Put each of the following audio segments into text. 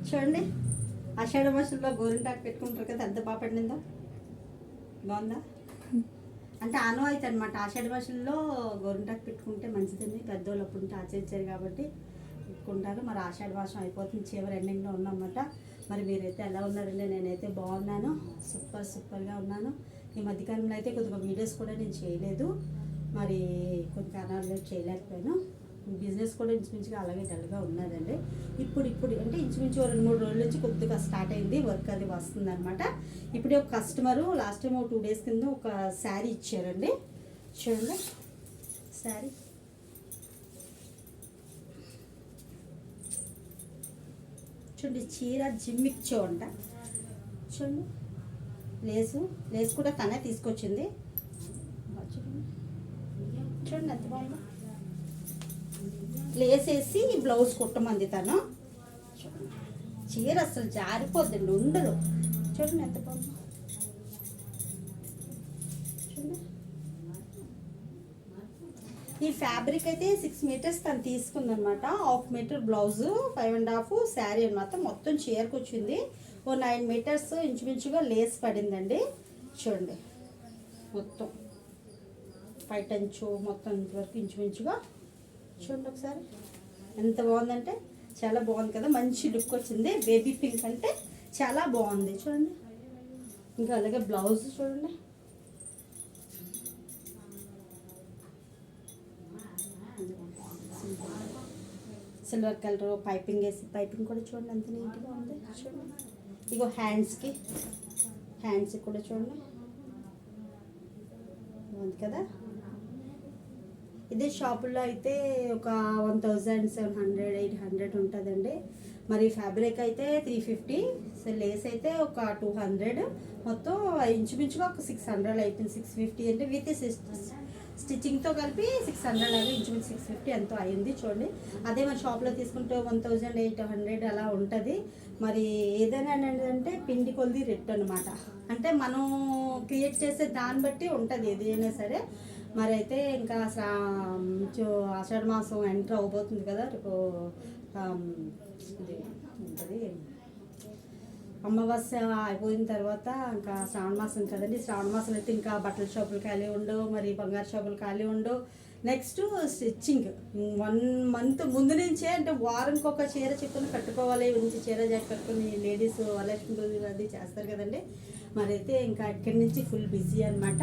చూడండి, ఆషాఢ మాసంలో గోరింటాకు పెట్టుకుంటారు కదా, ఎంత బాగా పండిందో. బాగుందా? అంటే ఆనవాయితీ అనమాట. ఆషాఢ మాసంలో గోరింటాకు పెట్టుకుంటే మంచిదని పెద్దోళ్ళు అప్పుడు ఉంటే ఆచరించారు కాబట్టి పెట్టుకుంటారు. మరి ఆషాఢ మాసం అయిపోతుంది, చివరి ఎండింగ్లో ఉన్నమాట. మరి మీరైతే ఎలా ఉన్నారండి? నేనైతే బాగున్నాను, సూపర్గా ఉన్నాను. ఈ మధ్యకాలంలో అయితే కొద్దిగా వీడియోస్ కూడా నేను చేయలేదు, మరి కొన్ని కారణాలు చేయలేకపోయాను. బిజినెస్ కూడా ఇంచుమించుగా అలాగే డల్గా ఉన్నదండి. ఇప్పుడు అంటే ఇంచుమించు 2-3 రోజుల నుంచి కొద్దిగా స్టార్ట్ అయింది, వర్క్ అది వస్తుంది అనమాట. ఇప్పుడే ఒక కస్టమరు లాస్ట్ టైం 2 days కింద ఒక శారీ ఇచ్చారండి. చూడండి శారీ, చూడండి చీర జిమ్మిచ్చో అంట. చూడండి లేస్ కూడా తనే తీసుకొచ్చింది. చూడండి ఎంత బాగుందో. లేస్ వేసి బ్లౌజ్ కుట్టమంది తను. చీర అసలు జారిపోద్దండి, ఉండదు. చూడండి ఎంత బాగుందో. చూడండి ఈ ఫ్యాబ్రిక్ అయితే 6 meters తను తీసుకుందనమాట. 1/2 meter బ్లౌజు, 5.5 శారీ అనమాట. మొత్తం చీరకు వచ్చింది. ఓ 9 meters ఇంచుమించుగా లేస్ పడిందండి. చూడండి మొత్తం పైటంచు మొత్తం ఇంతవరకు ఇంచుమించుగా. చూడండి ఒకసారి ఎంత బాగుందంటే చాలా బాగుంది కదా, మంచి లుక్ వచ్చింది. బేబీ పింక్ అంటే చాలా బాగుంది. చూడండి ఇంకా అలాగే బ్లౌజ్ చూడండి. సిల్వర్ కలర్ పైపింగ్ వేసి, పైపింగ్ కూడా చూడండి ఎంత నీట్గా ఉంది. చూడండి ఇగో హ్యాండ్స్కి కూడా చూడండి బాగుంది కదా. ఇదే షాపుల్లో అయితే ఒక 1700-800 ఉంటుందండి. మరి ఫ్యాబ్రిక్ అయితే 350, సో లేస్ అయితే ఒక 200, మొత్తం ఇంచుమించుగా ఒక 600 అయిపోయింది. 650 అంటే విత్ స్టిచ్చింగ్తో కలిపి 600 లాగా ఇంచుమించు 650 ఎంతో అయింది. చూడండి అదే మన షాప్లో తీసుకుంటే 1800 అలా ఉంటుంది. మరి ఏదైనా ఏంటంటే పిండి కొలిది రేట్ అనమాట. అంటే మనం క్రియేట్ చేసే దాన్ని బట్టి ఉంటుంది ఏదైనా సరే. మరి అయితే ఇంకా ఆషాఢ మాసం ఎంటర్ అవబోతుంది కదా. రేపు ఇది ఉంటుంది అమావాస్య అయిపోయిన తర్వాత ఇంకా శ్రావణ మాసం కదండి. శ్రావణ మాసం అయితే ఇంకా బట్టల షాపులు ఖాళీ ఉండవు, మరి బంగారు షాపులు ఖాళీ ఉండవు. నెక్స్ట్ స్టిచ్చింగ్ 1 month ముందు నుంచే, అంటే వారానికి ఒక చీర చెప్పుని కట్టుకోవాలి. మంచి చీర జాకెట్ కట్టుకుని లేడీస్ వరలక్ష్మి పూజ అది చేస్తారు కదండి. మరి అయితే ఇంకా ఇక్కడి నుంచి ఫుల్ బిజీ అనమాట.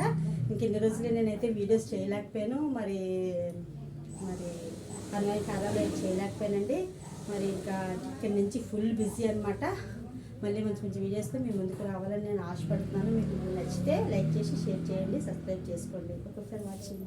ఇంక ఇన్ని రోజులు నేనైతే వీడియోస్ చేయలేకపోయాను, మరి అన్వయ కారాలు చేయలేకపోయానండి. మరి ఇంకా ఇక్కడి నుంచి ఫుల్ బిజీ అనమాట. మళ్ళీ మంచి వీడియోస్తో మీ ముందుకు రావాలని నేను ఆశపడుతున్నాను. మీకు నచ్చితే లైక్ చేసి షేర్ చేయండి, సబ్స్క్రైబ్ చేసుకోండి. ఒక్కొక్కసారి వాచింగ్.